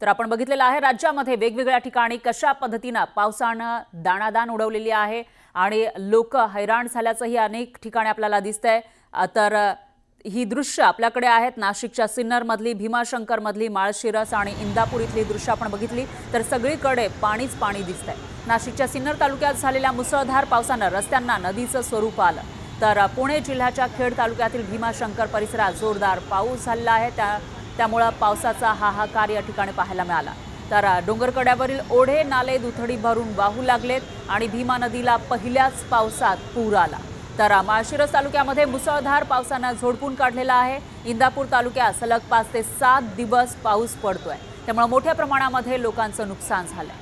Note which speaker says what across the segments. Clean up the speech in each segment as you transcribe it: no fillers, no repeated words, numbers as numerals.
Speaker 1: तर आपण बघितलेलं आहे राज्यामध्ये वेगवेगळ्या ठिकाणी कशा पद्धतीने पावसानं दाणादाण उडवलेली आहे आणि लोक हैराण झाल्याचंही अनेक ठिकाणी आपल्याला दिसतंय। तर ही दृश्य आपल्याकडे आहेत नाशिकच्या सिन्नर मधली, भीमाशंकर मधली, माळशिरस आणि इंदापूर इथली दृश्य आपण बघितली तर सगळीकडे पाणीच पाणी दिसतंय। नाशिकच्या सिन्नर तालुक्यात झालेल्या मुसळधार पावसानं रस्त्यांना नदीचं स्वरूप आलं। तर पुणे जिल्ह्याच्या खेड तालुक्यातील भीमाशंकर परिसरात जोरदार पाऊस झाला आहे, त्यामुळे पावसाचा हाहाकार या ठिकाणी पाहायला मिळाला। तर डोंगरकड्यावरील ओढे नाले दुथडी भरून वाहू लागलेत आणि भीमा नदीला पहिल्याच पावसात पूर आला। तर माळशिरस तालुक्यामध्ये मुसळधार पावसानं झोडपून काढलेला आहे। इंदापूर तालुक्यात सलग 5 ते 7 दिवस पाऊस पडतोय, त्यामुळे मोठ्या प्रमाणामध्ये लोकांचं नुकसान झालंय।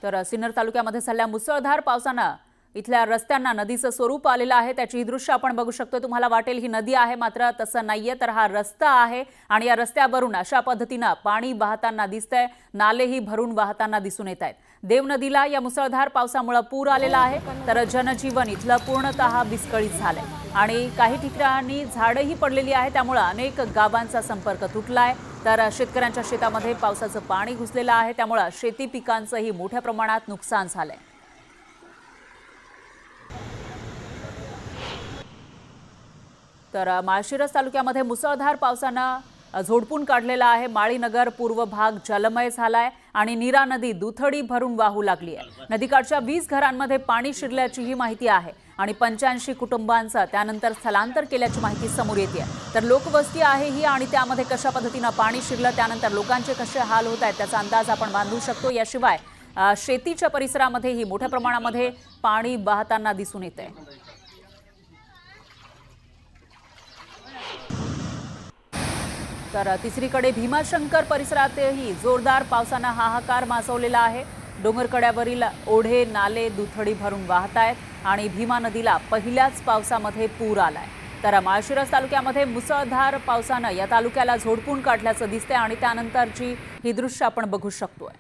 Speaker 1: तर सिन्नर तालुक्यामध्ये झालेल्या मुसळधार पावसानं इथल्या रस्त्यांना नदीचं स्वरूप आलेलं आहे। त्याची दृश्य आपण बघू शकतो। तुम्हाला वाटेल ही नदी आहे, मात्र तसं नाहीये, तर हा रस्ता आहे आणि या रस्त्यावरून अशा पद्धतीने पाणी वाहताना दिसतंय, नालेही भरून वाहताना दिसून येत आहेत। देव नदीला या मुसळधार पावसामुळे पूर आलेला आहे, तर जनजीवन इथलं पूर्णतः विस्कळीत झालंय आणि काही ठिकाणी झाडंही पडलेली आहे, त्यामुळे अनेक गावांचा संपर्क तुटलाय। तर शेतकऱ्यांच्या शेतामध्ये पावसाचं पाणी घुसलेलं आहे, त्यामुळे शेती पिकांचंही मोठ्या प्रमाणात नुकसान झालंय। तर माळशिरस तालुक्यामध्ये मुसळधार पावसानं झोडपून काढलेला आहे। माळीनगर पूर्व भाग जलमय झालाय आणि नीरा नदी दुथडी भरून वाहू लागली आहे। नदीकाठच्या 20 घरांमध्ये पाणी शिरल्याची ही माहिती आहे आणि 85 कुटुंबांचं त्यानंतर स्थलांतर केल्याची माहिती समोर येते। तर लोकवस्ती आहे ही आणि त्यामध्ये कशा पद्धतीने पाणी शिरलं, त्यानंतर लोकांचे कसे हाल होत आहेत त्याचा अंदाज आपण बांधू शकतो। याशिवाय शेतीच्या परिसरामध्येही मोठ्या प्रमाणामध्ये पाणी वाहताना दिसून येतंय। तर तिसरीकडे भीमाशंकर परिसरातही जोरदार पावसानं हाहाकार माजवलेला आहे। डोंगरकड्यावरील ओढे नाले दुथडी भरून वाहत आहेत आणि भीमा नदीला पहिल्याच पावसामध्ये पूर आलाय। तर माळशिरस तालुक्यामध्ये मुसळधार पावसानं या तालुक्याला झोडपून काढल्याचं दिसतंय आणि त्यानंतरची ही दृश्य आपण बघू शकतोय।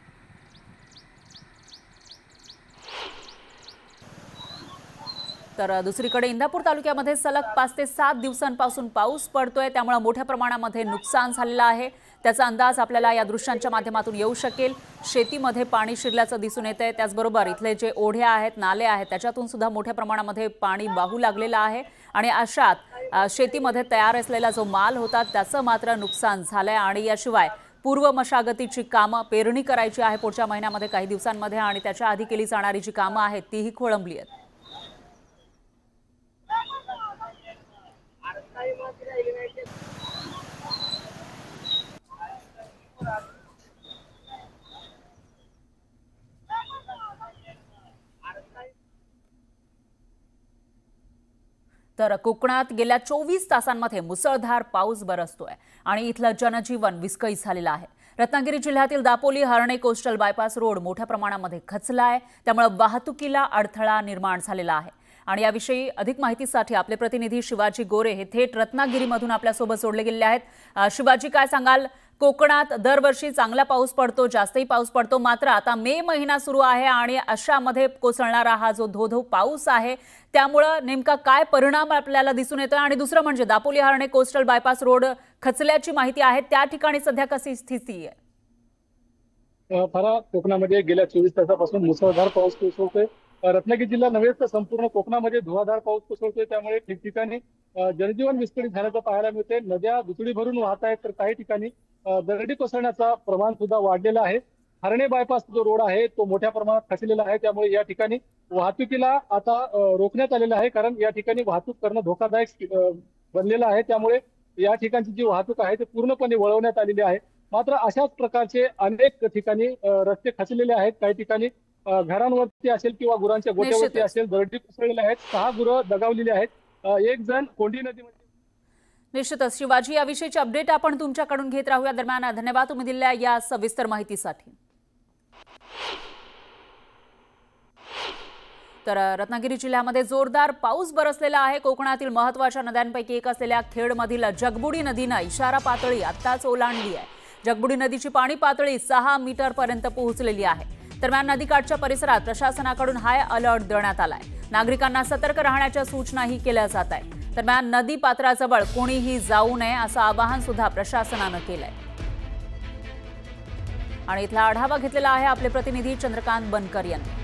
Speaker 1: तर दुसरीकडे इंदापूर तालुक्यामध्ये सलग 5 ते 7 दिवसांपासून पाऊस पडतोय, त्यामुळे मोठ्या प्रमाणामध्ये नुकसान झालेलं आहे। त्याचा अंदाज आपल्याला या दृश्यांच्या माध्यमातून येऊ शकेल। शेतीमध्ये पाणी शिरल्याचं दिसून येतंय, त्याचबरोबर इथले जे ओढे आहेत नाले आहेत त्याच्यातून सुद्धा मोठ्या प्रमाणामध्ये पाणी वाहू लागलेलं आहे आणि अशात शेतीमध्ये तयार असलेला जो माल होता त्याचं मात्र नुकसान झालंय। आणि याशिवाय पूर्व मशागतीची कामं पेरणी करायची आहे पुढच्या महिन्यामध्ये काही दिवसांमध्ये आणि त्याच्या आधी केली जाणारी जी कामं आहेत तीही खोळंबली आहेत। तर कोकणात गेल्या 24 तासांमध्ये मुसळधार पाऊस बरसतोय आणि इथलं जनजीवन विस्कळीत झालेलं आहे। रत्नागिरी जिल्ह्यातील Dapoli Harne coastal bypass road मोठ्या प्रमाणामध्ये खचलाय, त्यामुळे वाहतुकीला अडथळा निर्माण झालेला आहे। आणि याविषयी अधिक माहितीसाठी आपले प्रतिनिधी शिवाजी गोरे हे थेट रत्नागिरीमधून आपल्यासोबत जोडले गेले आहेत। शिवाजी, काय सांगाल? कोकणात दरवर्षी चांगला पाऊस पडतो, जास्तही पाऊस पडतो, मात्र आता मे महिना सुरू आहे आणि अशामध्ये कोसळणारा हा जो धो-धो पाऊस आहे त्यामुळे नेमका काय परिणाम आपल्याला दिसून येतोय? आणि दुसरं म्हणजे Dapoli Harne coastal bypass road खचल्याची माहिती आहे, त्या ठिकाणी सध्या कशी स्थिती आहे?
Speaker 2: फरा कोकणामध्ये गेल्या 24 तासापासून मुसळधार पाऊस कोसळतोय। रत्नागिरी जिल्हा नव्हे तर संपूर्ण कोकणामध्ये धुवाधार पाऊस कोसळतोय, त्यामुळे ठिकठिकाणी जनजीवन विस्कळीत झाल्याचं पाहायला मिळते। नद्या दुथडी भरून वाहत आहेत, तर काही ठिकाणी दरडी कोसळण्याचं प्रमाण सुद्धा वाढलेलं आहे। हर्णे बायपास जो रोड आहे तो मोठ्या प्रमाणात खचलेला आहे, त्यामुळे या ठिकाणी वाहतुकीला आता रोखण्यात आलेलं आहे, कारण या ठिकाणी वाहतूक करणं धोकादायक बनलेलं आहे। त्यामुळे या ठिकाणची जी वाहतूक आहे ती पूर्णपणे वळवण्यात आलेली आहे। मात्र अशाच प्रकारचे अनेक ठिकाणी रस्ते खचलेले आहेत। काही ठिकाणी घरांवरती असेल किंवा गुरांच्या गोट्यावरती असेल दरडी कोसळलेल्या आहेत। 6 गुरं दगावलेली आहेत। एक जण कोंढी नदीमध्ये।
Speaker 1: निश्चितच शिवाजी, याविषयीची अपडेट आपण तुमच्याकडून घेत राहूया। दरम्यान धन्यवाद तुम्ही दिलेल्या या सविस्तर माहितीसाठी। तर रत्नागिरी जिल्ह्यामध्ये जोरदार पाऊस बरसलेला आहे। कोकणातील महत्त्वाच्या नद्यांपैकी एक असलेल्या खेडमधील जगबुडी नदीनं इशारा पातळी आत्ताच ओलांडली आहे। जगबुडी नदीची पाणी पातळी 6 मीटर पर्यंत पोहोचलेली आहे। दरम्यान नदीकाठच्या परिसरात प्रशासनाकडून हाय अलर्ट देण्यात आलाय। नागरिकांना सतर्क राहण्याच्या सूचनाही केल्या जात आहेत। दरम्यान नदी पात्राजवळ कोणीही जाऊ नये असं आवाहन सुद्धा प्रशासनानं केलंय। आणि इथला आढावा घेतलेला आहे आपले प्रतिनिधी चंद्रकांत बनकर यांनी।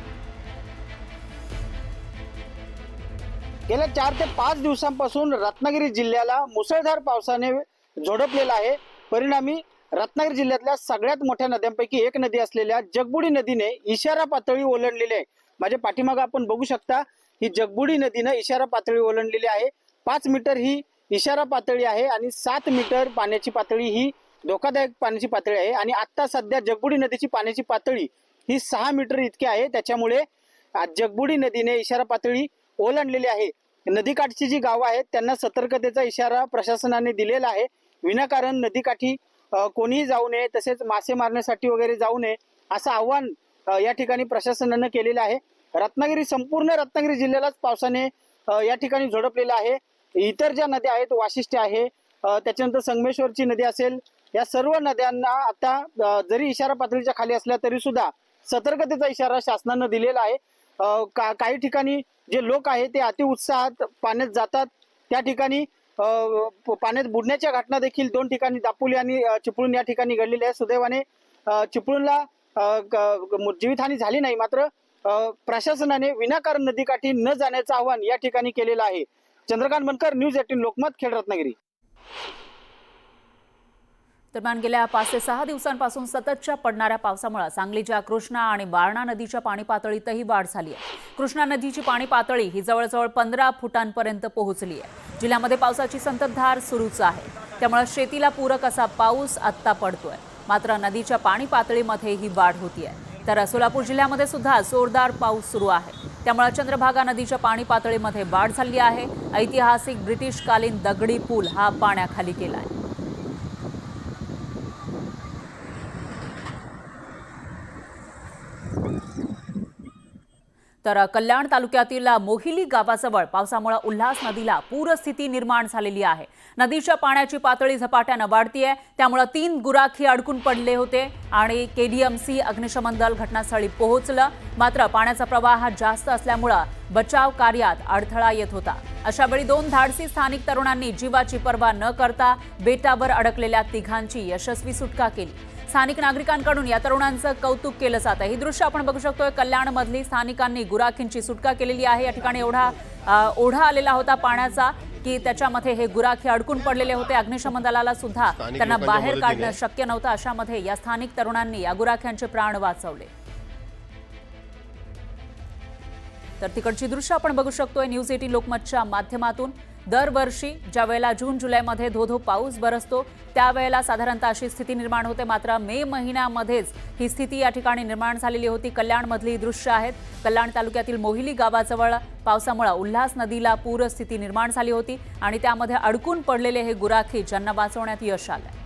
Speaker 3: गेल्या 4 ते 5 दिवसांपासून रत्नागिरी जिल्ह्याला मुसळधार पावसाने झोडपलेला आहे। परिणामी रत्नागिरी जिल्ह्यातल्या सगळ्यात मोठ्या नद्यांपैकी एक नदी असलेल्या जगबुडी नदीने इशारा पातळी ओलांडलेली आहे। माझ्या पाठीमागे आपण बघू शकता ही जगबुडी नदीने इशारा पातळी ओलांडलेली आहे। 5 मीटर ही इशारा पातळी आहे आणि 7 मीटर पाण्याची पातळी ही धोकादायक पाण्याची पातळी आहे। आणि आता सध्या जगबुडी नदीची पाण्याची पातळी ही 6 मीटर इतकी आहे। त्याच्यामुळे जगबुडी नदीने इशारा पातळी ओलांडलेली आहे। नदीकाठची जी गावं आहेत त्यांना सतर्कतेचा इशारा प्रशासनाने दिलेला आहे। विनाकारण नदीकाठी कोणीही जाऊ नये, तसेच मासे मारण्यासाठी वगैरे जाऊ नये असं आव्हान या ठिकाणी प्रशासनाने केलेलं आहे। संपूर्ण रत्नागिरी जिल्ह्यालाच पावसाने या ठिकाणी झोडपलेलं आहे। इतर ज्या नद्या आहेत, वाशिष्ठी आहे, त्याच्यानंतर संगमेश्वरची नदी असेल, या सर्व नद्यांना आता जरी इशारा पातळीच्या खाली असल्या तरी सुद्धा सतर्कतेचा इशारा शासनाने दिलेला आहे। काही ठिकाणी जे लोक आहेत ते अतिउत्साहात पाण्यात जातात। त्या ठिकाणी पाण्यात बुडण्याच्या घटना देखील 2 ठिकाणी, दापोली आणि चिपळूण या ठिकाणी घडलेल्या आहेत। सुदैवाने चिपळूणला जीवितहानी झाली नाही, मात्र प्रशासनाने विनाकारण नदीकाठी न जाण्याचं आवाहन या ठिकाणी केलेलं आहे। चंद्रकांत बनकर, न्यूज 18 लोकमत, खेड, रत्नागिरी।
Speaker 1: दरम्यान गेल्या 5 ते 6 दिवसांपासून सततच्या पडणाऱ्या पावसामुळे सांगलीच्या कृष्णा आणि वारणा नदीच्या पाणी पातळीतही वाढ झाली आहे। कृष्णा नदीची पाणी पातळी ही जवळजवळ 15 फुटांपर्यंत पोहोचली आहे। जिल्ह्यामध्ये पावसाची संततधार सुरूच आहे, त्यामुळे शेतीला पूरक असा पाऊस आत्ता पडतोय। मात्र नदीच्या पाणी पातळीमध्ये ही वाढ होतीये। तर सोलापूर जिल्ह्यामध्ये सुद्धा जोरदार पाऊस सुरू आहे, त्यामुळे चंद्रभागा नदीच्या पाणी पातळीमध्ये वाढ झाली आहे। ऐतिहासिक ब्रिटिशकालीन दगडी पूल हा पाण्याखाली गेलाय। तर कल्याण तालुक्यातील मोहिली गावाजवळ पावसामुळे उल्हास नदीला पूरस्थिती निर्माण झालेली आहे। नदीच्या पाण्याची पातळी झपाट्याने वाढतीये, त्यामुळे 3 गुराखी अडकून पडले होते आणि केडीएमसी अग्निशमन दल घटनास्थळी पोहोचलं। मात्र पाण्याचा प्रवाह जास्त असल्यामुळे बचाव कार्यात अडथळा येत होता। अशा वेळी 2 धाडसी स्थानिक तरुणांनी जीवाची पर्वा न करता बेटावर अडकलेल्या तिघांची यशस्वी सुटका केली। स्थानिक नागरिकांकडून या तरुणांचं कौतुक केलं जात आहे। ही दृश्य आपण बघू शकतोय। कल्याणमधली स्थानिकांनी गुराखींची सुटका केलेली आहे। या ठिकाणी ओढा आलेला होता पाण्याचा की त्याच्यामध्ये हे गुराखी अडकून पडलेले होते। अग्निशमन दलाला सुद्धा त्यांना बाहेर काढणं शक्य नव्हतं। अशामध्ये या स्थानिक तरुणांनी या गुराख्यांचे प्राण वाचवले। तर तिकडची दृश्य आपण बघू शकतोय न्यूज 18 लोकमतच्या माध्यमातून। दरवर्षी ज्या वेळेला जून जुलैमध्ये धोधो पाऊस बरसतो त्यावेळेला साधारणतः अशी स्थिती निर्माण होते, मात्र मे महिन्यामध्येच ही स्थिती या ठिकाणी निर्माण झालेली होती। कल्याणमधली दृश्य आहेत। कल्याण तालुक्यातील मोहिली गावाजवळ पावसामुळे उल्हास नदीला पूरस्थिती निर्माण झाली होती आणि त्यामध्ये अडकून पडलेले हे गुराखी ज्यांना वाचवण्यात यश आलं।